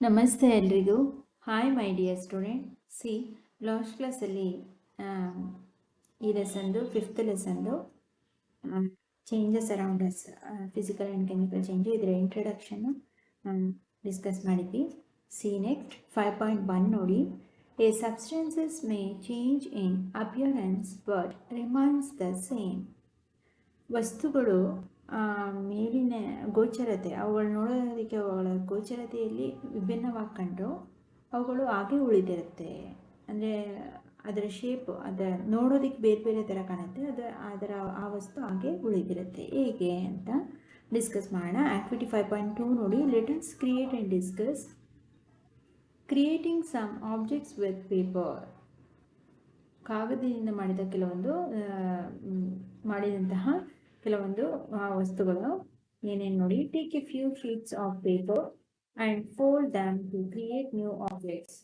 ನಮಸ್ತೆ ಎಲ್ರಿಗೂ. Hi my dear student. Last ಕ್ಲಾಸಲ್ಲಿ ಈ ಲೆಸನ್ದು 5th ಲೆಸನ್ದು changes around us, physical and chemical change, ಇದರ ಇಂಟ್ರಡಕ್ಷನ್ನು ಡಿಸ್ಕಸ್ ಮಾಡಿದ್ವಿ. ನೆಕ್ಸ್ಟ್ 5.1 ನೋಡಿ. A substances may change in appearance but remains the same. ವಸ್ತುಗಳು ಮೇಲಿನ ಗೋಚರತೆ, ಅವುಗಳು ನೋಡೋದಕ್ಕೆ ಅವುಗಳ ಗೋಚರತೆಯಲ್ಲಿ ವಿಭಿನ್ನವಾಗಿ ಕಂಡು ಅವುಗಳು ಹಾಗೆ ಉಳಿದಿರುತ್ತೆ. ಅಂದರೆ ಅದರ ಶೇಪು, ಅದರ ನೋಡೋದಕ್ಕೆ ಬೇರೆ ಬೇರೆ ಥರ ಕಾಣುತ್ತೆ, ಅದರ ಆ ವಸ್ತು ಹಾಗೆ ಉಳಿದಿರುತ್ತೆ. ಹೇಗೆ ಅಂತ ಡಿಸ್ಕಸ್ ಮಾಡೋಣ. ಆ್ಯಕ್ಟಿವಿಟಿ 5.2 ನೋಡಿ. Let us create and discuss creating some objects with paper. ಕಾಗದದಿಂದ ಮಾಡಿದಂತಹ ಕೆಲವೊಂದು ವಸ್ತುಗಳು ಏನೇನು ನೋಡಿ. Take a few sheets of paper and fold them to create new objects.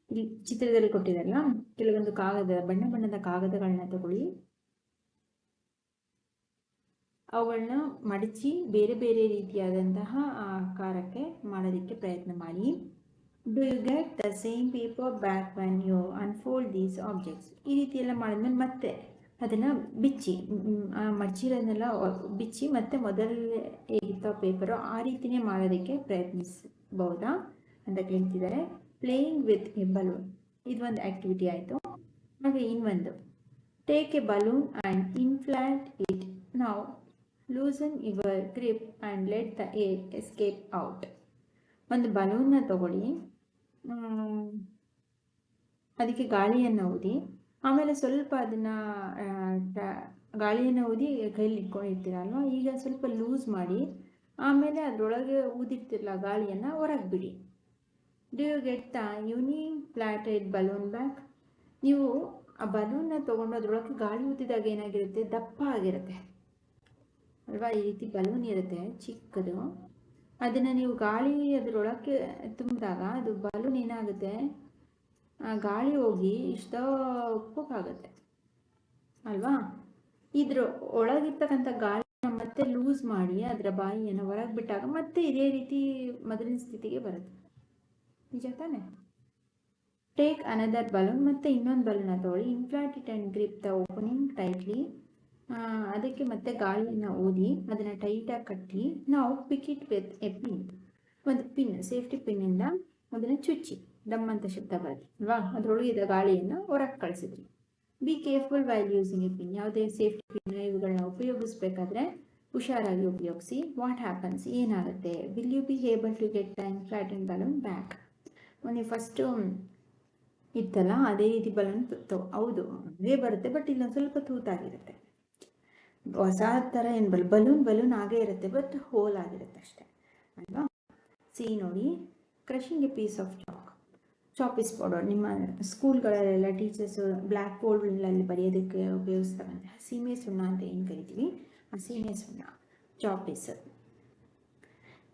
ಇಲ್ಲಿ ಚಿತ್ರದಲ್ಲಿ ಕೊಟ್ಟಿದಾರಲ್ಲ, ಕೆಲವೊಂದು ಬಣ್ಣ ಬಣ್ಣದ ಕಾಗದಗಳನ್ನ ತಗೊಳ್ಳಿ, ಅವುಗಳನ್ನ ಮಡಚಿ ಬೇರೆ ಬೇರೆ ರೀತಿಯಾದಂತಹ ಆಕಾರಕ್ಕೆ ಮಾಡೋದಕ್ಕೆ ಪ್ರಯತ್ನ ಮಾಡಿ. Do you get the same paper back when you unfold these objects? ಈ ರೀತಿ ಎಲ್ಲ ಮಾಡಿದ್ಮೇಲೆ ಮತ್ತೆ ಅದನ್ನು ಬಿಚ್ಚಿ, ಮಡಚಿರೋದನ್ನೆಲ್ಲ ಬಿಚ್ಚಿ ಮತ್ತೆ ಮೊದಲೇ ಹೇಗಿತ್ತು ಪೇಪರು ಆ ರೀತಿಯೇ ಮಾಡೋದಕ್ಕೆ ಪ್ರಯತ್ನಿಸಬಹುದಾ ಅಂತ ಕೇಳ್ತಿದ್ದಾರೆ. ಪ್ಲೇಯಿಂಗ್ ವಿತ್ ಎ ಬಲೂನ್, ಇದು ಒಂದು ಆ್ಯಕ್ಟಿವಿಟಿ ಆಯಿತು. ಹಾಗೆ ಇನ್ನೊಂದು, take a balloon and inflate it. ನಾವು loosen your grip and let the air escape out. ಒಂದು ಬಲೂನ್ನ ತಗೊಳ್ಳಿ, ಅದಕ್ಕೆ ಗಾಳಿಯನ್ನು ಊದಿ, ಆಮೇಲೆ ಸ್ವಲ್ಪ ಅದನ್ನು ಗಾಳಿಯನ್ನು ಊದಿ ಕೈಲಿ ಇಟ್ಕೊಂಡಿರ್ತೀರಲ್ವ, ಈಗ ಸ್ವಲ್ಪ ಲೂಸ್ ಮಾಡಿ ಆಮೇಲೆ ಅದರೊಳಗೆ ಊದಿರ್ತಿರಲ್ಲ ಗಾಳಿಯನ್ನು ಹೊರಗೆ ಬಿಡಿ. Do you get the uninflated balloon back? ನೀವು ಆ ಬಲೂನ್ನ ತೊಗೊಂಡು ಅದರೊಳಗೆ ಗಾಳಿ ಊದಿದಾಗ ಏನಾಗಿರುತ್ತೆ, ದಪ್ಪ ಆಗಿರುತ್ತೆ ಅಲ್ವಾ. ಈ ರೀತಿ ಬಲೂನ್ ಇರುತ್ತೆ ಚಿಕ್ಕದು, ಅದನ್ನು ನೀವು ಗಾಳಿ ಅದರೊಳಕ್ಕೆ ತುಂಬಿದಾಗ ಅದು ಬಲೂನ್ ಏನಾಗುತ್ತೆ, ಗಾಳಿ ಹೋಗಿ ಇಷ್ಟಕ್ಕಾಗುತ್ತೆ ಅಲ್ವಾ. ಇದ್ರ ಒಳಗಿರ್ತಕ್ಕಂಥ ಗಾಳಿನ ಮತ್ತೆ ಲೂಸ್ ಮಾಡಿ ಅದರ ಬಾಯಿಯನ್ನು ಹೊರಗೆ ಬಿಟ್ಟಾಗ ಮತ್ತೆ ಇದೇ ರೀತಿ ಮೊದಲಿನ ಸ್ಥಿತಿಗೆ ಬರುತ್ತೆ. ನಿಜ ತಾನೆ? ಟೇಕ್ ಅನದರ್ ಬಲೂನ್, ಮತ್ತೆ ಇನ್ನೊಂದು ಬಲೂನ್ ತಗೊಳ್ಳಿ, inflate it and grip the opening tightly. ಅದಕ್ಕೆ ಮತ್ತೆ ಗಾಳಿಯನ್ನು ಊದಿ ಅದನ್ನು ಟೈಟಾಗಿ ಕಟ್ಟಿ. ನಾವು pick it with a pin, ಒಂದು ಪಿನ್, ಸೇಫ್ಟಿ ಪಿನ್ನಿಂದ ಅದನ್ನು ಚುಚ್ಚಿ ಡಮ್ ಅಂತ ಶಬ್ದ ಬರುತ್ತೆ ಅಲ್ವಾ. ಅದರೊಳಗಿದ್ದ ಗಾಳಿಯನ್ನು ಹೊರಗೆ ಕಳಿಸಿದ್ರಿ. Be careful while using a pin. ಯಾವುದೇ ಸೇಫ್ಟಿ ಪಿನ್ ಇವುಗಳನ್ನ ಉಪಯೋಗಿಸ್ಬೇಕಾದ್ರೆ ಹುಷಾರಾಗಿ ಉಪಯೋಗಿಸಿ. ವಾಟ್ ಹ್ಯಾಪನ್ಸ್, ಏನಾಗುತ್ತೆ? Will you be able to get the inflated balloon back? ನೀವು ಫಸ್ಟು ಇತ್ತಲ್ಲ ಅದೇ ರೀತಿ ಬಲೂನ್ ಹೌದು ಅದೇ ಬರುತ್ತೆ, ಬಟ್ ಇಲ್ಲೊಂದು ಸ್ವಲ್ಪ ತೂತಾಗಿರುತ್ತೆ. ಹೊಸ ಥರ ಏನು ಬಲೂನ್ ಹಾಗೇ ಇರುತ್ತೆ, ಬಟ್ ಹೋಲ್ ಆಗಿರುತ್ತೆ ಅಷ್ಟೇ ಅಲ್ವಾ. ನೋಡಿ, crushing a piece of chalk piece powder. ನಿಮ್ಮ ಸ್ಕೂಲ್ಗಳಲ್ಲೆಲ್ಲ ಟೀಚರ್ಸು ಬ್ಲ್ಯಾಕ್ ಬೋರ್ಡ್ಗಳಲ್ಲಿ ಬರೆಯೋದಕ್ಕೆ ಉಪಯೋಗಿಸ್ತಕ್ಕಂಥ ಸೀಮೆ ಸುಣ್ಣ ಅಂತ ಏನು ಕರಿತೀವಿ, ಆ ಸೀಮೆ ಸುಣ್ಣ chalk piece.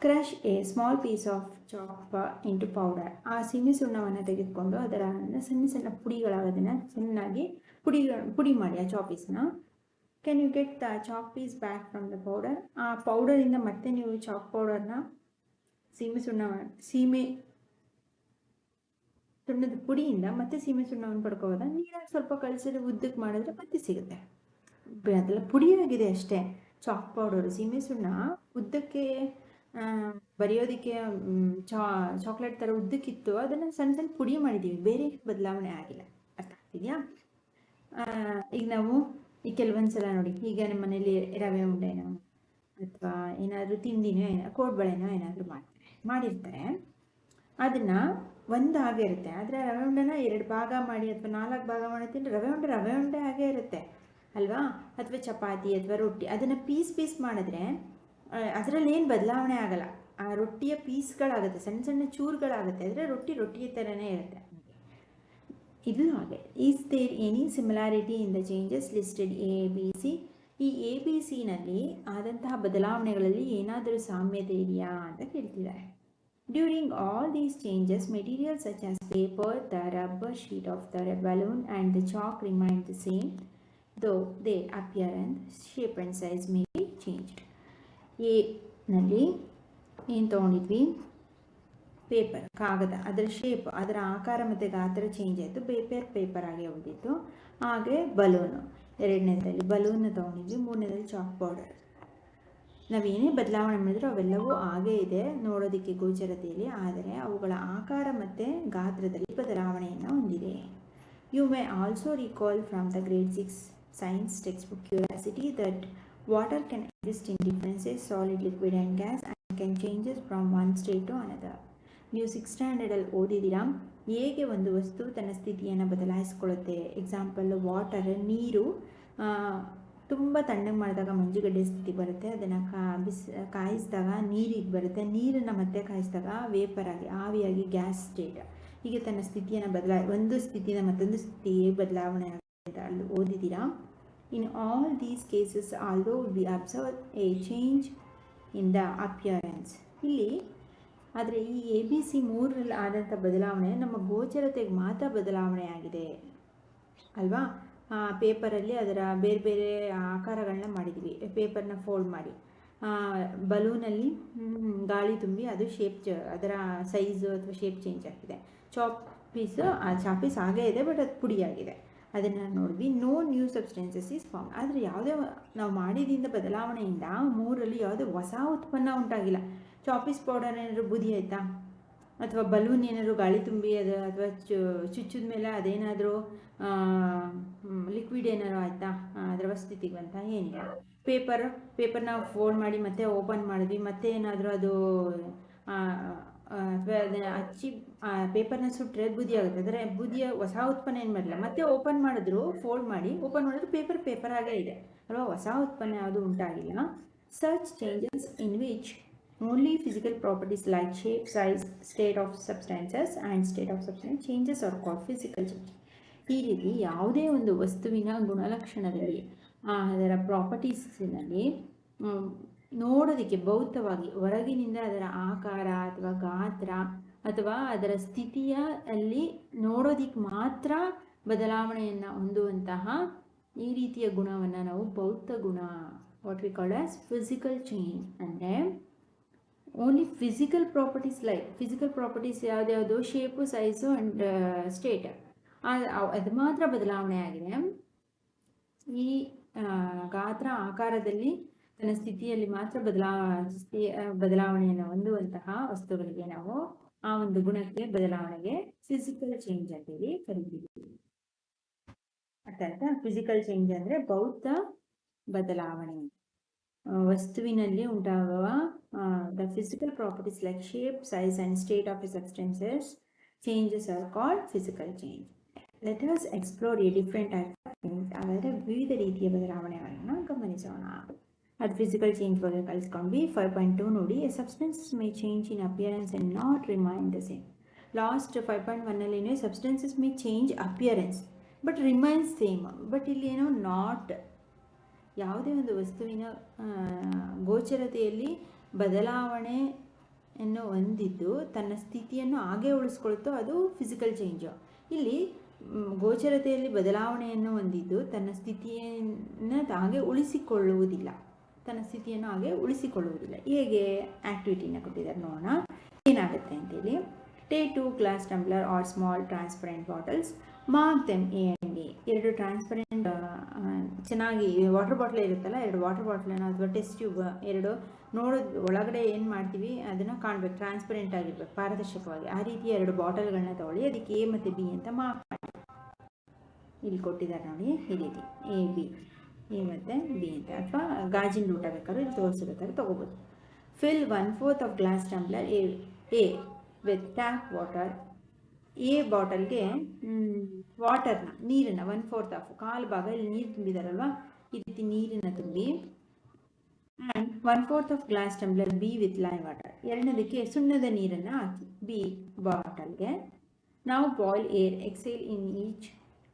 Crush a small piece of chalk into powder. ಆ ಸೀಮೆ ಸುಣ್ಣವನ್ನು ತೆಗೆದುಕೊಂಡು ಅದರ ಸಣ್ಣ ಸಣ್ಣ ಪುಡಿಗಳಾಗೋದನ್ನು ಚೆನ್ನಾಗಿ ಪುಡಿ ಮಾಡಿ ಆ ಚಾಪೀಸ್ನ. Can you get the chalk piece back from the powder? ಆ ಪೌಡರಿಂದ ಮತ್ತೆ ನೀವು ಚಾಕ್ ಪೌಡರ್ನ ಸೀಮೆ ಸುಣ್ಣದ ಪುಡಿಯಿಂದ ಮತ್ತೆ ಸೀಮೆ ಸುಣ್ಣವನ್ನು ಪಡ್ಕೋಬೋದಾ? ನೀರಾಗಿ ಸ್ವಲ್ಪ ಕಳಿಸಿದ್ರೆ ಉದ್ದಕ್ಕೆ ಮಾಡಿದ್ರೆ ಮತ್ತೆ ಸಿಗುತ್ತೆ. ಅದೆಲ್ಲ ಪುಡಿಯಾಗಿದೆ ಅಷ್ಟೇ. ಚಾಕ್ ಪೌಡರು, ಸೀಮೆ ಸುಣ್ಣ ಉದ್ದಕ್ಕೆ ಬರೆಯೋದಕ್ಕೆ ಚಾಕ್ಲೇಟ್ ಥರ ಉದ್ದಕ್ಕಿತ್ತು, ಅದನ್ನು ಸಣ್ಣ ಸಣ್ಣ ಪುಡಿ ಮಾಡಿದ್ದೀವಿ, ಬೇರೆ ಬದಲಾವಣೆ ಆಗಿಲ್ಲ. ಅರ್ಥ ಆಗ್ತಿದೆಯಾ? ಈಗ ನಾವು ಕೆಲವೊಂದು ಸಲ ನೋಡಿ, ಈಗ ನಮ್ಮ ಮನೇಲಿ ರವೆ ಉಂಡೆನೋ ಅಥವಾ ಏನಾದರೂ ತಿಂಡಿನೋ ಕೋಡ್ಬಳೆನೋ ಏನಾದರೂ ಮಾಡಿರ್ತಾರೆ. ಅದನ್ನು ಒಂದು ಹಾಗೆ ಇರುತ್ತೆ, ಆದರೆ ರವೆ ಉಂಡೆನ 2 ಭಾಗ ಮಾಡಿ ಅಥವಾ 4 ಭಾಗ ಮಾಡಿ ತಿಂದರೆ ರವೆ ಉಂಡೆ ಹಾಗೆ ಇರುತ್ತೆ ಅಲ್ವಾ. ಅಥವಾ ಚಪಾತಿ ಅಥವಾ ರೊಟ್ಟಿ, ಅದನ್ನು ಪೀಸ್ ಮಾಡಿದ್ರೆ ಅದರಲ್ಲಿ ಏನು ಬದಲಾವಣೆ ಆಗಲ್ಲ. ಆ ರೊಟ್ಟಿಯ ಪೀಸ್ಗಳಾಗುತ್ತೆ, ಸಣ್ಣ ಸಣ್ಣ ಚೂರುಗಳಾಗುತ್ತೆ, ಆದರೆ ರೊಟ್ಟಿ ಥರನೇ ಇರುತ್ತೆ. ಇದು ಹಾಗೆ. Is there any similarity in the changes listed A B C? ಈ ಎ ಬಿ ಸಿನಲ್ಲಿ ಆದಂತಹ ಬದಲಾವಣೆಗಳಲ್ಲಿ ಏನಾದರೂ ಸಾಮ್ಯತೆ ಇದೆಯಾ ಅಂತ ಕೇಳ್ತಿದ್ದಾರೆ. During all these changes material such as paper, the rubber sheet of the balloon and the chalk remain the same, though their appearance, shape and size may be changed. A ನಲ್ಲಿ ಏನು ತೊಗೊಂಡಿದ್ವಿ, ಪೇಪರ್ ಕಾಗದ, ಅದರ shape, ಅದರ ಆಕಾರ ಮತ್ತು ಗಾತ್ರ change ಆಯಿತು, paper ಆಗಿ ಉಳಿದಿತ್ತು. ಹಾಗೆ ಬಲೂನು, ಎರಡನೇದರಲ್ಲಿ ಬಲೂನ್ ತೊಗೊಂಡಿದ್ವಿ, ಮೂರನೇದಲ್ಲಿ ಚಾಕ್ ಪೌಡರ್. ನಾವೇನೇ ಬದಲಾವಣೆ ಮಾಡಿದ್ರು ಅವೆಲ್ಲವೂ ಹಾಗೇ ಇದೆ ನೋಡೋದಕ್ಕೆ ಗೋಚರತೆಯಲ್ಲಿ, ಆದರೆ ಅವುಗಳ ಆಕಾರ ಮತ್ತು ಗಾತ್ರದಲ್ಲಿ ಬದಲಾವಣೆಯನ್ನು ಹೊಂದಿದೆ. You may also recall from the grade 6 science text book Curiosity that water can exist in differences solid, liquid and gas and can changes from one state to another. ನೀವು 6th ಸ್ಟ್ಯಾಂಡರ್ಡಲ್ಲಿ ಓದಿದ್ದೀರಾ ಹೇಗೆ ಒಂದು ವಸ್ತು ತನ್ನ ಸ್ಥಿತಿಯನ್ನು ಬದಲಾಯಿಸ್ಕೊಳ್ಳುತ್ತೆ. ಎಕ್ಸಾಂಪಲ್ ವಾಟರ್, ನೀರು ತುಂಬ ತಣ್ಣಗೆ ಮಾಡಿದಾಗ ಮಂಜುಗಡ್ಡೆ ಸ್ಥಿತಿ ಬರುತ್ತೆ, ಅದನ್ನು ಕಾಯಿಸಿದಾಗ ನೀರಿಗೆ ಬರುತ್ತೆ, ನೀರನ್ನು ಮತ್ತೆ ಕಾಯಿಸಿದಾಗ ವೇಪರ್ ಆಗಿ ಆವಿಯಾಗಿ ಗ್ಯಾಸ್ ಸ್ಟೇಟ್, ಹೀಗೆ ತನ್ನ ಸ್ಥಿತಿಯನ್ನು ಒಂದು ಸ್ಥಿತಿಯಿಂದ ಮತ್ತೊಂದು ಸ್ಥಿತಿ ಬದಲಾವಣೆ ಆಗುತ್ತೆ ಅಂತ ಅಲ್ಲಿ ಓದಿದ್ದೀರಾ. In all these cases although we observe a change in the appearance. ಇಲ್ಲಿ ಆದರೆ ಈ ABC 3ರಲ್ಲಿ ಆದಂಥ ಬದಲಾವಣೆ ನಮ್ಮ ಗೋಚರತೆಗೆ ಮಾತ್ರ ಬದಲಾವಣೆ ಆಗಿದೆ ಅಲ್ವಾ. ಪೇಪರಲ್ಲಿ ಅದರ ಬೇರೆ ಬೇರೆ ಆಕಾರಗಳನ್ನ ಮಾಡಿದ್ವಿ, ಪೇಪರ್ನ ಫೋಲ್ಡ್ ಮಾಡಿ. ಬಲೂನಲ್ಲಿ ಗಾಳಿ ತುಂಬಿ ಅದು ಅದರ ಸೈಜು ಅಥವಾ ಶೇಪ್ ಚೇಂಜ್ ಆಗಿದೆ. ಚಾಪೀಸ್ ಹಾಗೇ ಇದೆ, ಬಟ್ ಅದು ಪುಡಿಯಾಗಿದೆ, ಅದನ್ನು ನೋಡಿದ್ವಿ. No new substances is form. ಆದರೆ ಯಾವುದೇ ನಾವು ಮಾಡಿದಿಂದ ಬದಲಾವಣೆಯಿಂದ 3ರಲ್ಲಿ ಯಾವುದೇ ಹೊಸ ಉತ್ಪನ್ನ ಉಂಟಾಗಿಲ್ಲ. ಚಾಪೀಸ್ ಪೌಡರ್ ಏನಾದರೂ ಬುದಿ ಆಯಿತಾ, ಅಥವಾ ಬಲೂನ್ ಏನಾದರೂ ಗಾಳಿ ತುಂಬಿ ಅದು ಅಥವಾ ಚುಚ್ಚಿದ ಮೇಲೆ ಅದೇನಾದರೂ ಲಿಕ್ವಿಡ್ ಏನಾದ್ರು ಆಯಿತಾ, ದ್ರವ ಸ್ಥಿತಿಗೆ ಅಂತ ಏನಿಲ್ಲ. ಪೇಪರ್ನ ಫೋಲ್ಡ್ ಮಾಡಿ ಮತ್ತೆ ಓಪನ್ ಮಾಡಿದ್ವಿ, ಮತ್ತೆ ಏನಾದರೂ ಅದು ಅಥವಾ ಅದನ್ನು ಹಚ್ಚಿ ಪೇಪರ್ನ ಸುಟ್ಟರೆ ಬುದಿ ಆಗುತ್ತೆ, ಅದರ ಬುದಿಯ ಹೊಸ ಉತ್ಪನ್ನ ಏನು ಮಾಡಲಿಲ್ಲ. ಮತ್ತೆ ಓಪನ್ ಮಾಡಿದ್ರು, ಫೋಲ್ಡ್ ಮಾಡಿ ಓಪನ್ ಮಾಡಿದ್ರು ಪೇಪರ್ ಆಗೇ ಇದೆ ಅಲ್ವಾ, ಹೊಸ ಉತ್ಪನ್ನ ಯಾವುದು ಉಂಟಾಗಿಲ್ಲ. ಸರ್ಚ್ changes in which only physical properties like shape, size, state of substances and state of substance changes are called physical change. ಈ ರೀತಿ ಯಾವುದೇ ಒಂದು ವಸ್ತುವಿನ ಗುಣಲಕ್ಷಣದಲ್ಲಿ ಅದರ ಪ್ರಾಪರ್ಟೀಸ್ನಲ್ಲಿ ನೋಡೋದಕ್ಕೆ ಭೌತವಾಗಿ ಹೊರಗಿನಿಂದ ಅದರ ಆಕಾರ ಅಥವಾ ಗಾತ್ರ ಅಥವಾ ಅದರ ಸ್ಥಿತಿಯಲ್ಲಿ ನೋಡೋದಕ್ಕೆ ಮಾತ್ರ ಬದಲಾವಣೆಯನ್ನು ಹೊಂದುವಂತಹ ಈ ರೀತಿಯ ಗುಣವನ್ನು ನಾವು ಭೌತ ಗುಣ, what we call as physical change. ಅಂದರೆ ಓನ್ಲಿ ಫಿಸಿಕಲ್ ಪ್ರಾಪರ್ಟೀಸ್ ಯಾವುದ್ಯಾವುದು, ಶೇಪು, ಸೈಜು ಆ್ಯಂಡ್ ಸ್ಟೇಟ್, ಅದು ಮಾತ್ರ ಬದಲಾವಣೆ ಆಗಿದೆ. ಈ ಗಾತ್ರ ಆಕಾರದಲ್ಲಿ ತನ್ನ ಸ್ಥಿತಿಯಲ್ಲಿ ಮಾತ್ರ ಬದಲಾವಣೆಯನ್ನು ಹೊಂದುವಂತಹ ವಸ್ತುಗಳಿಗೆ ನಾವು ಆ ಒಂದು ಗುಣಕ್ಕೆ ಬದಲಾವಣೆಗೆ ಫಿಸಿಕಲ್ ಚೇಂಜ್ ಅಂತೇಳಿ ಕರಿತೀವಿ. ಅರ್ಥ ಆಯ್ತಾ? ಫಿಸಿಕಲ್ ಚೇಂಜ್ ಅಂದರೆ ಭೌತ ಬದಲಾವಣೆ, ವಸ್ತುವಿನಲ್ಲಿ ಉಂಟಾಗುವ the physical properties like shape, size and state of substances changes are called physical change. Let us explore a different type of change. ಹಾಗಾದರೆ ವಿವಿಧ ರೀತಿಯ ಬದಲಾವಣೆಗಳನ್ನು ಗಮನಿಸೋಣ. ಅದು ಫಿಸಿಕಲ್ ಚೇಂಜ್ ಬಗ್ಗೆ ಕಲಿತ್ಕೊಂಡ್ವಿ. 5.2 ನೋಡಿ, a substance may change in appearance and not remain the same. Last 5.1ನಲ್ಲಿ substances may change appearance but remains same. But ಇಲ್ಲಿ ಏನೋ ನಾಟ್, ಯಾವುದೇ ಒಂದು ವಸ್ತುವಿನ ಗೋಚರತೆಯಲ್ಲಿ ಬದಲಾವಣೆಯನ್ನು ಹೊಂದಿದ್ದು ತನ್ನ ಸ್ಥಿತಿಯನ್ನು ಹಾಗೆ ಉಳಿಸ್ಕೊಳ್ತೋ ಅದು ಫಿಸಿಕಲ್ ಚೇಂಜು. ಇಲ್ಲಿ ಗೋಚರತೆಯಲ್ಲಿ ಬದಲಾವಣೆಯನ್ನು ಹೊಂದಿದ್ದು ತನ್ನ ಸ್ಥಿತಿಯನ್ನು ಹಾಗೆ ಉಳಿಸಿಕೊಳ್ಳುವುದಿಲ್ಲ, ಹೇಗೆ ಆ್ಯಕ್ಟಿವಿಟಿನ ಕೊಟ್ಟಿದ್ದಾರೆ ನೋಡೋಣ ಏನಾಗುತ್ತೆ ಅಂತೇಳಿ. Take 2 glass tumbler or small transparent bottles, mark them A and B. 2 transparent ಚೆನ್ನಾಗಿ ವಾಟರ್ ಬಾಟ್ಲ್ ಇರುತ್ತಲ್ಲ, 2 ವಾಟರ್ ಬಾಟ್ಲನ್ನು ಅಥವಾ ಟೆಸ್ಟ್ ಟ್ಯೂಬ್ 2 ನೋಡೋದು ಒಳಗಡೆ ಏನು ಮಾಡ್ತೀವಿ ಅದನ್ನು ಕಾಣಬೇಕು, ಟ್ರಾನ್ಸ್ಪರೆಂಟ್ ಆಗಿರ್ಬೇಕು, ಪಾರದರ್ಶಕವಾಗಿ. ಆ ರೀತಿ 2 ಬಾಟಲ್ಗಳನ್ನ ತೊಗೊಳ್ಳಿ, ಅದಕ್ಕೆ A ಮತ್ತು B ಅಂತ ಮಾರ್ಕ್ ಮಾಡಿ. ಇಲ್ಲಿ ಕೊಟ್ಟಿದ್ದಾರೆ ನೋಡಿ, ಈ ರೀತಿ A ಮತ್ತು B ಅಂತ, ಅಥವಾ ಗಾಜಿನ ಲೂಟ ಬೇಕಾದ್ರೂ ಇಲ್ಲಿ ತೋರಿಸಿರ್ಬೇಕಾದ್ರೆ ತೊಗೋಬೋದು. Fill 1/4 of glass tumbler A with tap water. A ಬಾಟಲ್ಗೆ ವಾಟರ್ನ, ನೀರನ್ನು 1/4 ಕಾಲು ಭಾಗ ಇಲ್ಲಿ ನೀರು ತುಂಬಿದಾರಲ್ವ, ಈ ರೀತಿ ನೀರನ್ನು ತುಂಬಿ. And 1/4 of glass tumbler B with lime water. ಎರಡನೇದಕ್ಕೆ ಸುಣ್ಣದ ನೀರನ್ನು ಹಾಕಿ B ಬಾಟಲ್ಗೆ. ನಾವು boil air exhale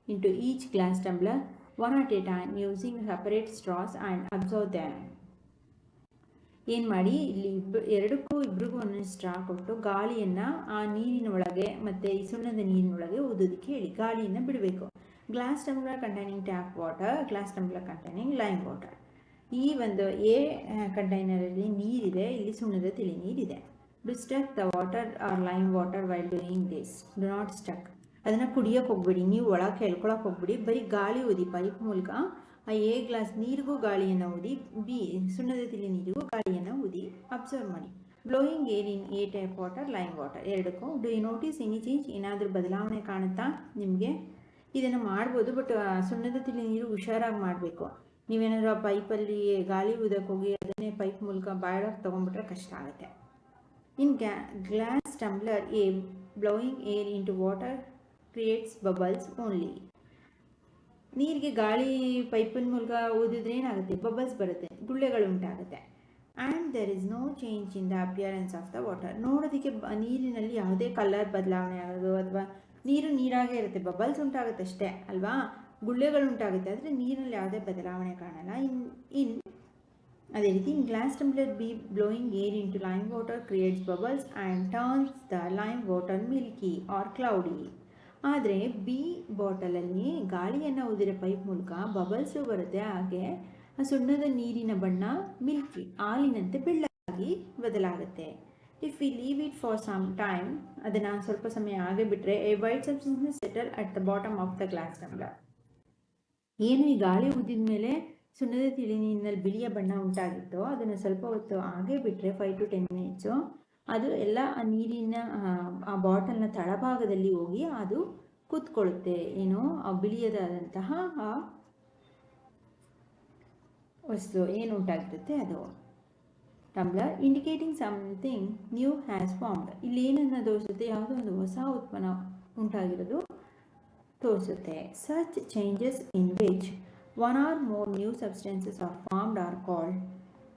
into each glass tumbler one at a time using separate straws and absorb them. ಏನು ಮಾಡಿ, ಇಲ್ಲಿ ಇಬ್ಬರಿಗೂ ಒಂದೊಂದು ಸ್ಟ್ರಾ ಕೊಟ್ಟು ಗಾಳಿಯನ್ನು ಆ ನೀರಿನ ಒಳಗೆ ಮತ್ತು ಈ ಸುಣ್ಣದ ನೀರಿನೊಳಗೆ ಊದೋದಕ್ಕೆ ಹೇಳಿ, ಗಾಳಿಯನ್ನು ಬಿಡಬೇಕು. Glass tumbler containing tap water, glass tumbler containing lime water. ಈ ಒಂದು ಎ ಕಂಟೈನರಲ್ಲಿ ನೀರಿದೆ, ಇಲ್ಲಿ ಸುಣ್ಣದ ತಿಳಿ ನೀರಿದೆ. Do stuck the water or lime water while doing this. Do not stuck. ಅದನ್ನು ಕುಡಿಯೋಕೆ ಹೋಗ್ಬಿಡಿ, ನೀವು ಒಳಗೆ ಹೇಳ್ಕೊಳಕ್ಕೆ ಹೋಗ್ಬಿಡಿ, ಬರೀ ಗಾಳಿ ಊದಿ ಪೈಪ್ ಮೂಲಕ. ಆ ಎ ಗ್ಲಾಸ್ ನೀರಿಗೂ ಗಾಳಿಯನ್ನು ಊದಿ, ಸುಣ್ಣದ ತಿಳಿ ನೀರಿಗೂ ಗಾಳಿಯನ್ನು ಊದಿ ಅಬ್ಸರ್ವ್ ಮಾಡಿ. Blowing air in a tap water, lime water ಎರಡಕ್ಕೂ. Do you notice any change? ಏನಾದರೂ ಬದಲಾವಣೆ ಕಾಣುತ್ತಾ ನಿಮಗೆ? ಇದನ್ನು ಮಾಡ್ಬೋದು, ಬಟ್ ಸುಣ್ಣದ ತಿಳಿ ನೀರು ಹುಷಾರಾಗಿ ಮಾಡಬೇಕು. ನೀವೇನಾದರೂ ಆ ಪೈಪಲ್ಲಿ ಗಾಳಿ ಊದಕ್ಕೆ ಹೋಗಿ ಅದನ್ನೇ ಪೈಪ್ ಮೂಲಕ ಬಾಯೊಳಗೆ ತೊಗೊಂಡ್ಬಿಟ್ರೆ ಕಷ್ಟ ಆಗುತ್ತೆ. In glass tumbler A, blowing air into water creates bubbles only. ನೀರಿಗೆ ಗಾಳಿ ಪೈಪಿನ ಮೂಲಕ ಊದಿದ್ರೆ ಏನಾಗುತ್ತೆ? ಬಬಲ್ಸ್ ಬರುತ್ತೆ, ಗುಳ್ಳೆಗಳು ಉಂಟಾಗುತ್ತೆ. And there is no change in the appearance of the water. ನೋಡೋದಕ್ಕೆ ನೀರಿನಲ್ಲಿ ಯಾವುದೇ ಕಲರ್ ಬದಲಾವಣೆ ಆಗೋದು ಅಥವಾ ನೀರು ನೀರಾಗೇ ಇರುತ್ತೆ, ಬಬಲ್ಸ್ ಉಂಟಾಗುತ್ತೆ ಅಷ್ಟೇ ಅಲ್ವಾ, ಗುಳ್ಳೆಗಳು ಉಂಟಾಗುತ್ತೆ, ಆದರೆ ನೀರಲ್ಲಿ ಯಾವುದೇ ಬದಲಾವಣೆ ಕಾಣಲ್ಲ. ಅದೇ ರೀತಿ in glass tumbler B, blowing air into lime water creates bubbles and turns the lime water milky or cloudy. ಆದರೆ ಬಿ ಬಾಟಲಲ್ಲಿ ಗಾಳಿಯನ್ನು ಊದಿರೋ ಪೈಪ್ ಮೂಲಕ ಬಬಲ್ಸು ಬರುತ್ತೆ, ಹಾಗೆ ಆ ಸುಣ್ಣದ ನೀರಿನ ಬಣ್ಣ ಮಿಲ್ಕಿ, ಹಾಲಿನಂತೆ ಬೆಳ್ಳಗಾಗಿ ಬದಲಾಗುತ್ತೆ. If we leave it for some time, ಅದನ್ನು ಸ್ವಲ್ಪ ಸಮಯ ಹಾಗೆ ಬಿಟ್ಟರೆ, a white substance settle at the bottom of the glass tumbler. ಏನು ಈ ಗಾಳಿ ಊದಿದ ಮೇಲೆ ಸುಣ್ಣದ ತಿಳಿ ನೀರಿನಲ್ಲಿ ಬಿಳಿಯ ಬಣ್ಣ ಉಂಟಾಗಿತ್ತು, ಅದನ್ನು ಸ್ವಲ್ಪ ಹೊತ್ತು ಹಾಗೆ ಬಿಟ್ಟರೆ 5 to 10 minutes, ಅದು ಎಲ್ಲ ಆ ನೀರಿನ ಆ ಬಾಟಲ್ನ ತಳಭಾಗದಲ್ಲಿ ಹೋಗಿ ಅದು ಕೂತ್ಕೊಳ್ಳುತ್ತೆ. ಏನು ಆ ಬಿಳಿಯದಾದಂತಹ ಆ ವಸ್ತು ಏನು ಉಂಟಾಗಿರುತ್ತೆ ಅದು. Tumbler indicating something new has formed. ಇಲ್ಲಿ ಏನನ್ನ ತೋರಿಸುತ್ತೆ? ಯಾವುದೋ ಒಂದು ಹೊಸ ಉತ್ಪನ್ನ ಉಂಟಾಗಿರೋದು ತೋರಿಸುತ್ತೆ. Such changes in which one or more new substances are formed are called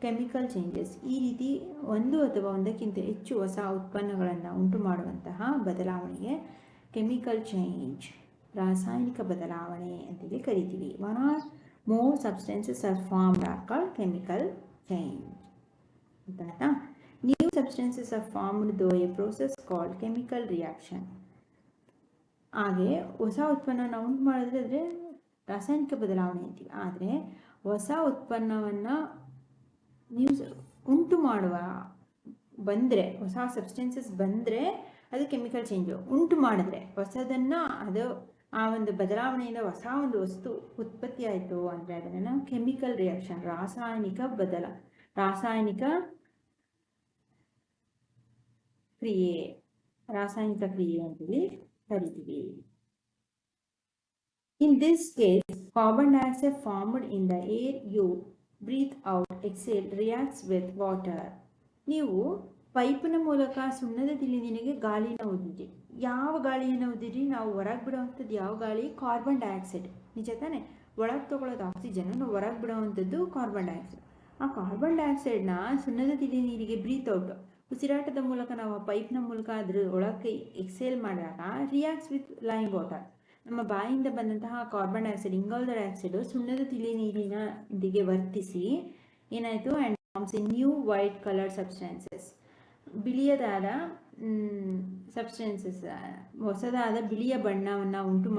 chemical changes. ಈ ರೀತಿ ಒಂದು ಅಥವಾ ಒಂದಕ್ಕಿಂತ ಹೆಚ್ಚು ಹೊಸ ಉತ್ಪನ್ನಗಳನ್ನು ಉಂಟು ಮಾಡುವಂತಹ ಬದಲಾವಣೆಗೆ ಕೆಮಿಕಲ್ ಚೇಂಜ್, ರಾಸಾಯನಿಕ ಬದಲಾವಣೆ ಅಂತೇಳಿ ಕರಿತೀವಿ. One or more substances are formed are called chemical change. ಆಯ್ತಾ? New substances are formed though a process called chemical reaction. ಹಾಗೆ ಹೊಸ ಉತ್ಪನ್ನವನ್ನು ಉಂಟು ಮಾಡಿದ್ರೆ ರಾಸಾಯನಿಕ ಬದಲಾವಣೆ ಅಂತೀವಿ. ಆದರೆ ಹೊಸ ಉತ್ಪನ್ನವನ್ನು ನೀವು ಉಂಟು ಮಾಡುವ ಬಂದರೆ, ಹೊಸ ಸಬ್ಸ್ಟೆನ್ಸಸ್ ಬಂದರೆ ಅದು ಕೆಮಿಕಲ್ ಚೇಂಜು. ಉಂಟು ಮಾಡಿದ್ರೆ ಹೊಸದನ್ನು, ಅದು ಆ ಒಂದು ಬದಲಾವಣೆಯಿಂದ ಹೊಸ ಒಂದು ವಸ್ತು ಉತ್ಪತ್ತಿ ಆಯಿತು ಅಂದರೆ ಅದನ್ನು ನಾವು ಕೆಮಿಕಲ್ ರಿಯಾಕ್ಷನ್, ರಾಸಾಯನಿಕ ಕ್ರಿಯೆ ಅಂತೇಳಿ ಕರಿತೀವಿ. In this case, carbon dioxide formed in the air you breathe out, exhale, reacts with water. ನೀವು ಪೈಪಿನ ಮೂಲಕ ಸುಣ್ಣದ ತಿಳಿ ನೀರಿಗೆ ಗಾಳಿನ ಊದಿರಿ. ಯಾವ ಗಾಳಿಯನ್ನು ಊದಿರಿ? ನಾವು ಹೊರಗೆ ಬಿಡುವಂಥದ್ದು ಯಾವ ಗಾಳಿ? Carbon dioxide. ನಿಜ ತಾನೆ? ಒಳಗೆ ತಗೊಳ್ಳೋದು ಆಕ್ಸಿಜನ್, ನಾವು ಹೊರಗೆ ಬಿಡುವಂಥದ್ದು ಕಾರ್ಬನ್ ಡೈಆಕ್ಸೈಡ್. ಆ ಕಾರ್ಬನ್ ಡೈಆಕ್ಸೈಡ್ನ ಸುಣ್ಣದ ತಿಳಿ ನೀರಿಗೆ ಬ್ರೀತ್ ಔಟ್, ಉಸಿರಾಟದ ಮೂಲಕ ನಾವು ಪೈಪ್ನ ಮೂಲಕ ಅದ್ರ ಒಳಕ್ಕೆ ಎಕ್ಸೇಲ್ ಮಾಡಿದಾಗ ರಿಯಾಕ್ಟ್ಸ್ ವಿತ್ ಲೈಮ್ ವಾಟರ್. ನಮ್ಮ ಬಾಯಿಂದ ಬಂದಂತಹ ಕಾರ್ಬನ್ ಡೈಆಕ್ಸೈಡ್, ಇಂಗಾಲದ ಡೈಆಕ್ಸೈಡು ಸುಣ್ಣದ ತಿಳಿ ನೀರಿನೊಂದಿಗೆ ವರ್ತಿಸಿ ಏನಾಯಿತು? And forms a new white coloured substances. ಬಿಳಿಯದಾದ ಸಬ್ಸ್ಟೆನ್ಸಸ್, ಹೊಸದಾದ ಬಿಳಿಯ ಬಣ್ಣವನ್ನು ಉಂಟು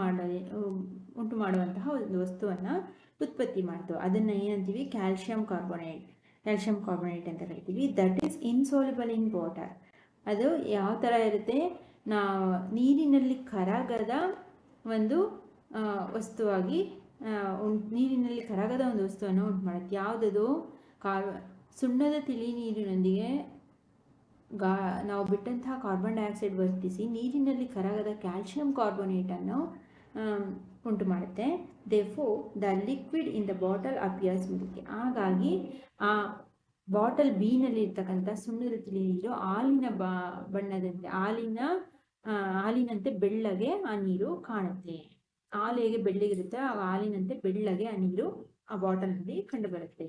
ಮಾಡುವಂತಹ ಒಂದು ವಸ್ತುವನ್ನು ಉತ್ಪತ್ತಿ ಮಾಡ್ತು. ಅದನ್ನು ಏನಂತೀವಿ? ಕ್ಯಾಲ್ಶಿಯಂ ಕಾರ್ಬೋನೇಟ್ ಅಂತ ಕರಿತೀವಿ. That is insoluble in water. ಅದು ಯಾವ ಥರ ಇರುತ್ತೆ? ನೀರಿನಲ್ಲಿ ಕರಗದ ಒಂದು ವಸ್ತುವಾಗಿ, ನೀರಿನಲ್ಲಿ ಕರಗದ ಒಂದು ವಸ್ತುವನ್ನು ಉಂಟು ಮಾಡುತ್ತೆ. ಯಾವುದದು? ಸುಣ್ಣದ ತಿಳಿ ನೀರಿನೊಂದಿಗೆ ನಾವು ಬಿಟ್ಟಂತಹ ಕಾರ್ಬನ್ ಡೈಆಕ್ಸೈಡ್ ವರ್ತಿಸಿ ನೀರಿನಲ್ಲಿ ಕರಗದ ಕ್ಯಾಲ್ಶಿಯಂ ಕಾರ್ಬೋನೇಟನ್ನು ಉಂಟು ಮಾಡುತ್ತೆ. Therefore the liquid in the bottle appears Milky. ಹಾಗಾಗಿ ಆ ಬಾಟಲ್ ಬಿನಲ್ಲಿ ಇರ್ತಕ್ಕಂಥ ಸುಣ್ಣದ ತಿಳಿ ನೀರು ಹಾಲಿನ ಬಣ್ಣದಂತೆ, ಹಾಲಿನಂತೆ ಬೆಳ್ಳಗೆ ಆ ನೀರು ಕಾಣುತ್ತೆ. ಹಾಲು ಹೇಗೆ ಬೆಳ್ಳಗಿರುತ್ತೆ, ಆ ಹಾಲಿನಂತೆ ಬೆಳ್ಳಗೆ ಆ ನೀರು ಆ ಬಾಟಲ್ನಲ್ಲಿ ಕಂಡು ಬರುತ್ತೆ.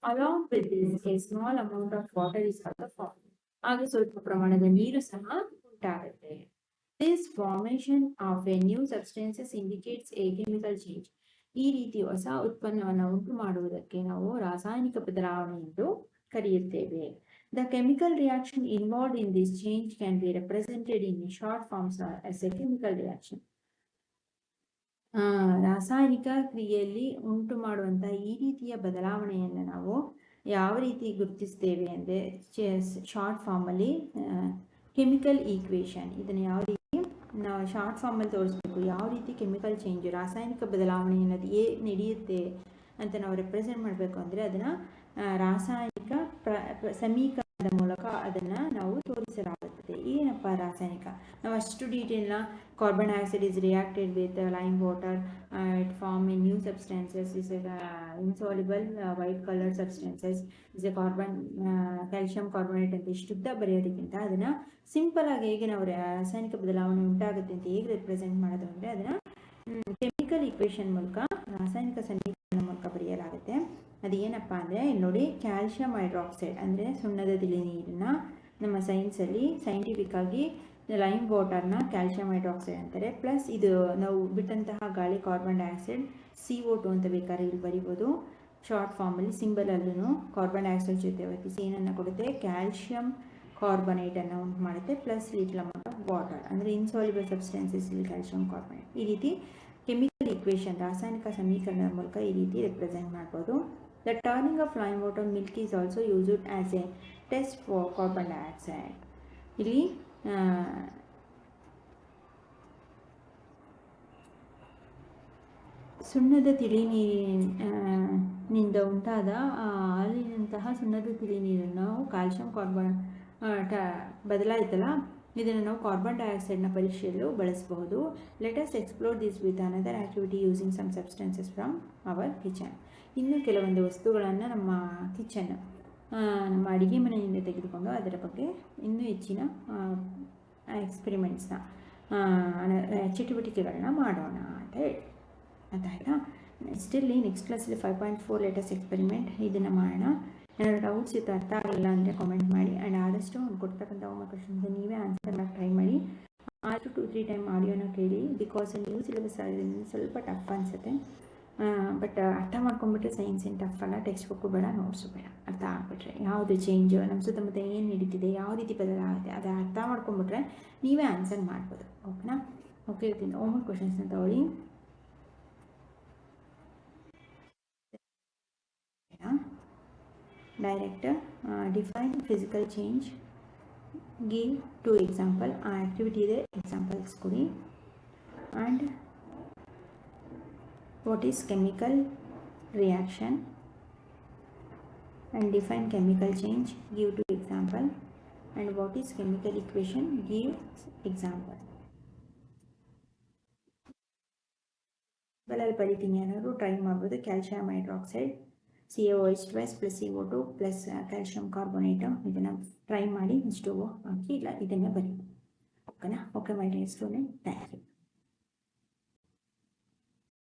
Along with this, a small amount of water is also formed. ಹಾಗೆ ಸ್ವಲ್ಪ ಪ್ರಮಾಣದ ನೀರು ಸಹ ಉಂಟಾಗುತ್ತೆ. This formation of a new substances indicates a chemical change. ಈ ರೀತಿ ಹೊಸ ಉತ್ಪನ್ನವನ್ನು ಉಂಟು ಮಾಡುವುದಕ್ಕೆ ನಾವು ರಾಸಾಯನಿಕ ಬದಲಾವಣೆ ಎಂದು ಕರೆಯುತ್ತೇವೆ. The chemical reaction involved in this change can be represented in short forms as a chemical reaction. ರಾಸಾಯನಿಕ ಕ್ರಿಯೆಯಲ್ಲಿ ಉಂಟು ಮಾಡುವಂತಹ ಈ ರೀತಿಯ ಬದಲಾವಣೆಯನ್ನು ನಾವು ಯಾವ ರೀತಿ ಗುರುತಿಸ್ತೇವೆ ಅಂದರೆ ಶಾರ್ಟ್ ಫಾರ್ಮಲ್ಲಿ ಕೆಮಿಕಲ್ ಈಕ್ವೇಷನ್. ಇದನ್ನು ಯಾವ ರೀತಿ ನಾವು ಶಾರ್ಟ್ ಫಾರ್ಮಲ್ಲಿ ತೋರಿಸ್ಬೇಕು, ಯಾವ ರೀತಿ ಕೆಮಿಕಲ್ ಚೇಂಜ್ ರಾಸಾಯನಿಕ ಬದಲಾವಣೆ ಅನ್ನೋದು ನಡೆಯುತ್ತೆ ಅಂತ ನಾವು ರೆಪ್ರೆಸೆಂಟ್ ಮಾಡಬೇಕು ಅಂದರೆ ಅದನ್ನು ರಾಸಾಯನಿಕ ಸಮೀಕರಣದ ಮೂಲಕ ಅದನ್ನು ನಾವು ತೋರಿಸಲಾಗುತ್ತದೆ. ಏನಪ್ಪ ರಾಸಾಯನಿಕ, ನಾವು ಅಷ್ಟು ಡೀಟೇಲ್ನ carbon dioxide is reacted with lime water, it form a new substances, is insoluble white colour substances, is a calcium carbonate ಅಂತ ಇಷ್ಟುದ್ದ ಬರೆಯೋದಕ್ಕಿಂತ ಅದನ್ನು ಸಿಂಪಲ್ ಆಗಿ ಹೇಗೆ ನಾವು ರಾಸಾಯನಿಕ ಬದಲಾವಣೆ ಉಂಟಾಗುತ್ತೆ ಅಂತ ಹೇಗೆ ರೆಪ್ರೆಸೆಂಟ್ ಮಾಡೋದು ಅಂದರೆ ಅದನ್ನು ಕೆಮಿಕಲ್ ಈಕ್ವೇಷನ್ ಮೂಲಕ, ರಾಸಾಯನಿಕ ಸಮೀಕರಣ ಮೂಲಕ ಬರೆಯಲಾಗುತ್ತೆ. ಅದು ಏನಪ್ಪ ಅಂದರೆ ನೋಡಿ, ಕ್ಯಾಲ್ಶಿಯಂ ಹೈಡ್ರಾಕ್ಸೈಡ್ ಅಂದರೆ ಸುಣ್ಣದ ತಿಳಿ ನೀರನ್ನ ನಮ್ಮ ಸೈನ್ಸಲ್ಲಿ ಸೈಂಟಿಫಿಕ್ ಆಗಿ ಲೈಮ್ ವಾಟರ್ನ ಕ್ಯಾಲ್ಶಿಯಂ ಹೈಡ್ರಾಕ್ಸೈಡ್ ಅಂತಾರೆ. ಪ್ಲಸ್ ಇದು ನಾವು ಬಿಟ್ಟಂತಹ ಗಾಳಿ ಕಾರ್ಬನ್ ಡೈಆಕ್ಸೈಡ್ CO2 ಅಂತ ಬೇಕಾದ್ರೆ ಇಲ್ಲಿ ಬರಿಬೋದು. ಶಾರ್ಟ್ ಫಾರ್ಮಲ್ಲಿ ಸಿಂಬಲಲ್ಲೂ ಕಾರ್ಬನ್ ಡೈಆಕ್ಸೈಡ್ ಜೊತೆ ವರ್ತಿಸಿ ಏನನ್ನು ಕೊಡುತ್ತೆ, ಕ್ಯಾಲ್ಶಿಯಂ ಕಾರ್ಬೊನೇಟನ್ನು ಉಂಟು ಮಾಡುತ್ತೆ. Plus little amount of water ಅಂದರೆ ಇನ್ಸಾಲ್ಯುಬಲ್ ಸಬ್ಸ್ಟೆನ್ಸಸ್ ಇಲ್ಲಿ ಕ್ಯಾಲ್ಶಿಯಂ ಕಾರ್ಬೊನೇಟ್. ಈ ರೀತಿ ಕೆಮಿಕಲ್ ಈಕ್ವೇಷನ್ ರಾಸಾಯನಿಕ ಸಮೀಕರಣದ ಮೂಲಕ ಈ ರೀತಿ ರೆಪ್ರೆಸೆಂಟ್ ಮಾಡ್ಬೋದು. The turning of lime water milk is also used as a test for carbon dioxide. ಇಲ್ಲಿ ಸುಣ್ಣದ ತಿಳಿ ನೀರಿನಿಂದ ಉಂಟಾದ ಹಾಲಿನಂತಹ ಸುಣ್ಣದ ತಿಳಿ ನೀರನ್ನು ನಾವು ಕ್ಯಾಲ್ಶಿಯಂ ಕಾರ್ಬನ್ ಬದಲಾಯಿತಲ್ಲ, ಇದನ್ನು ನಾವು ಕಾರ್ಬನ್ ಡೈಆಕ್ಸೈಡ್ನ ಪರೀಕ್ಷೆಯಲ್ಲೂ ಬಳಸಬಹುದು. Let us explore this with another activity using some substances from our kitchen. ಇನ್ನು ಕೆಲವೊಂದು ವಸ್ತುಗಳನ್ನು ನಮ್ಮ ಕಿಚನ್, ನಮ್ಮ ಅಡುಗೆ ಮನೆಯಿಂದ ತೆಗೆದುಕೊಂಡು ಅದರ ಬಗ್ಗೆ ಇನ್ನೂ ಹೆಚ್ಚಿನ ಎಕ್ಸ್ಪೆರಿಮೆಂಟ್ಸ್ನ ಚಟುವಟಿಕೆಗಳನ್ನ ಮಾಡೋಣ ಅಂತ ಹೇಳಿ. ಅದಾಯ್ತಾ? ನೆಕ್ಸ್ಟ್ ಕ್ಲಾಸಲ್ಲಿ 5.4 ಲೇಟೆಸ್ಟ್ ಎಕ್ಸ್ಪೆರಿಮೆಂಟ್ ಇದನ್ನು ಮಾಡೋಣ. ಏನಾದರೂ ಡೌಟ್ಸ್ ಇತ್ತು, ಅರ್ಥ ಆಗಲಿಲ್ಲ ಅಂದರೆ ಕಾಮೆಂಟ್ ಮಾಡಿ. ಆ್ಯಂಡ್ ಆದಷ್ಟು ಅವ್ನು ಕೊಡ್ತಕ್ಕಂಥ ಹೋಮ್ವರ್ಕ್ ಕ್ವೆಶ್ಚನ್ಸ್ ನೀವೇ ಆನ್ಸರ್ ಮಾಡಿ ಟ್ರೈ ಮಾಡಿ. ಆದರೂ 2-3 ಟೈಮ್ ಆಡಿಯೋನ ಕೇಳಿ, ಬಿಕಾಸ್ ನ್ಯೂ ಸಿಲೆಬಸ್ ಆಗಿದ್ದರಿಂದ ಸ್ವಲ್ಪ ಟಫ್ ಅನಿಸುತ್ತೆ. ಬಟ್ ಅರ್ಥ ಮಾಡ್ಕೊಂಡ್ಬಿಟ್ರೆ ಸೈನ್ಸ್ ಏನು ಟಫ್ ಅಲ್ಲ. ಟೆಕ್ಸ್ಟ್ ಬುಕ್ಕು ಬೇಡ, ನೋಟ್ಸು ಬೇಡ. ಅರ್ಥ ಆಗಿಬಿಟ್ರೆ ಯಾವುದು ಚೇಂಜು ನಮ್ಮ ಸುತ್ತಮುತ್ತ ಏನು ನಡೀತಿದೆ, ಯಾವ ರೀತಿ ಬದಲಾಗುತ್ತೆ ಅದು ಅರ್ಥ ಮಾಡ್ಕೊಂಡ್ಬಿಟ್ರೆ ನೀವೇ ಆನ್ಸರ್ ಮಾಡ್ಬೋದು. ಓಕೆನಾ? ಓಕೆ, ಇವತ್ತಿನ ಹೋಮ್ವರ್ಕ್ ಕ್ವೆಶ್ಚನ್ಸ್ನ ತಗೊಳ್ಳಿ. Director, define physical change, give 2 example. Activity ಇದೆ, examples ಕೊಡಿ. And what is chemical reaction, and define chemical change, give 2 example. And what is chemical equation, give example. ಬಲಲ್ಲಿ ಬರೀತೀನಿ, ಏನಾದ್ರು ಟ್ರೈ ಮಾಡ್ಬೋದು. Calcium hydroxide CaOH plus CO2 plus calcium carbonate, ಇದನ್ನು try ಮಾಡಿ ಇಷ್ಟು ಹಾಕಿ ಇಲ್ಲ ಇದನ್ನೇ ಬರೀ. ಓಕೆನಾ? Okay my dear student, thank you.